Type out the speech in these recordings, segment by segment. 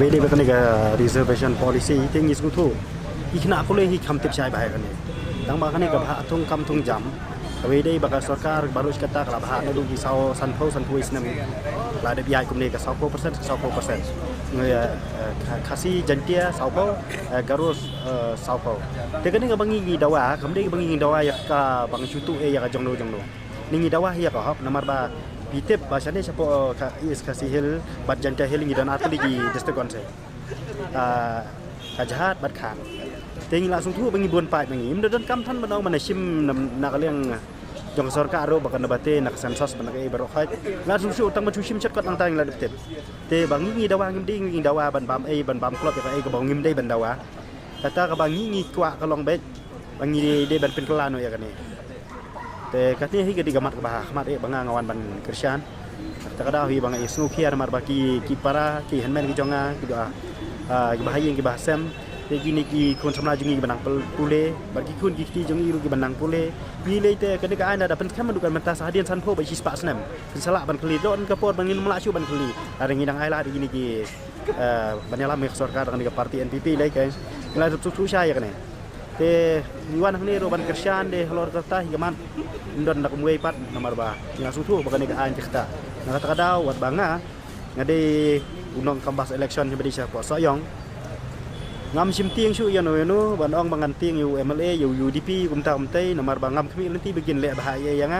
Abi dia berkena ke reservation policy tinggi sekutu. Ikna aku leh kam tip cai bahaya kan. Tang bahkan ke bah tung kam tung jam. Abi dia bakal sarkar baru kata kalau bah ada dugi sau sanpau isnam. Lah ada biaya kumne ke 20% 20%. Ngai kasih jantia saupau garus saupau. Tekani ke bangi dawa, kamde ke bangi dawa ya ka bang syutu ya ka jongno. Ningi dawa ya ka hop nomor ba Bitip bahasanya siapa is kasih hil bat janta hil ngi dan atli di district konse. Kajahat bat khan. Tengi langsung tu bangi buan pai bangi. Imdan kam than banau mana sim nak liang jong sarkar ro bakan nabate nak sensus banak ai baro khai. Langsung su tang macu sim chat kot tang la diptip. Te bangi ngi dawa ngi dawa ban bam klop ya ai ka bang ngim dei ban dawa. Kata ka bangi ngi kwa ka long bet. Bangi de ban pen kelano ya kan ni. Te katnya hi gedi gamat bah mat banga ngawan ban Krisyan takada hi banga isnu khiar mar baki ki para ki henmen ki jonga ki doa ki bahayeng ki bahsem te gini ki kon samna jungi ki banang pule bagi kun ki jongi ru ki banang pule bi le te kene ka ana da pen kam dukan mentas hadian san pho ba si spa snem sala ban kli don ka por bangin mela chu ban kli are ngi dang ai la di gini ki banyala me sarkar dengan parti NPP le ke la tu sha ya kene te niwan hne ro ban Krisyan de lor kata higaman ndon nak muai pat nomor ba yang sutu bakane ka an kita nak kata kadau wat banga ngade unong kambas election yang beri siapa soyong ngam sim tieng su ya no ban ong bangan tieng yu MLA yu UDP kumta kumtai nomor ba ngam kami nanti begin le bahaya yang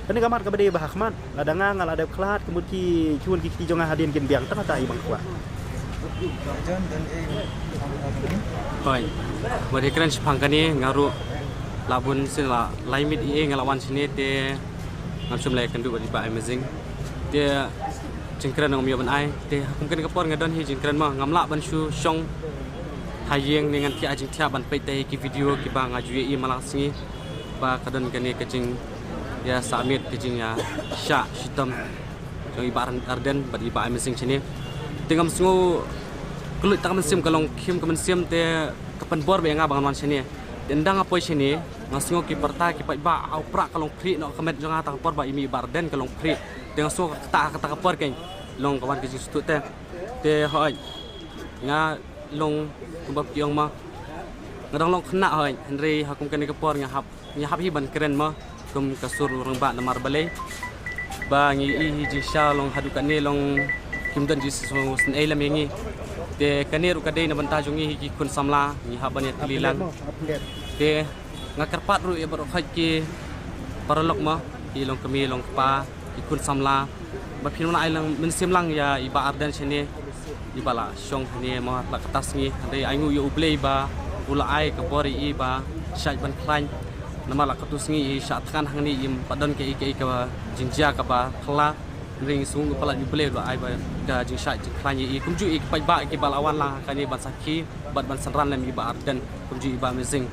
kene kamat ka bade bahakmat ladanga ngal ada klat kemudian kiun ki jonga hadin kin biang tengah tai bang kwa Hoi, beri keren sepangkani ngaru labun sila laimit ngelawan sini te ngam lay kendu bagi ba amazing te jingkran ngom yo ban ai te mungkin kapor ngadon hi jingkran ma ngamla ban su song hayeng dengan ti ajing tia ban pe te ki video ki ba ngaju i malang singi ba kadon kani kecing ya samit kecing ya sha shitam jong ibaran arden bagi ba amazing sini tengam sungu kulit tak mensim kalong kim kemensim te kapan bor be nga bangan sini dendang apa sini ngasngo ki parta ki ba au pra kalong pri no kamet jong ata kapor ba imi barden kalong pri dengan so kata kapor ken long kawan ki situ te hoi nga long kubab kiong ma ngadang long kena hoi henry hakum ken kapor nya hap hi ban keren ma kum kasur orang ba namar balai ba ngi i ji sha long hadukan ne long kimdan ji so sen elam yangi te kanir ukadei na banta jungi ki kun samla ni haban ya tililang te ngakarpat ru ya baro khaki paralok ma ilong kami long pa ikun samla ba pinuna ailang mensimlang ya iba ardan sini ibala syong ni ma la katas ni ande aingu yo ublei ba ula ai ka bori i ba syai ban klan nama la katus ni sya tkan hang ni im padon ke ka jinjia ka ba khla ring sung pala ublei lo ai ba ka jing syai klan i kumju i pa ba ki balawan la kani ban sakhi bat ban sanran lam iba ardan kumju iba amazing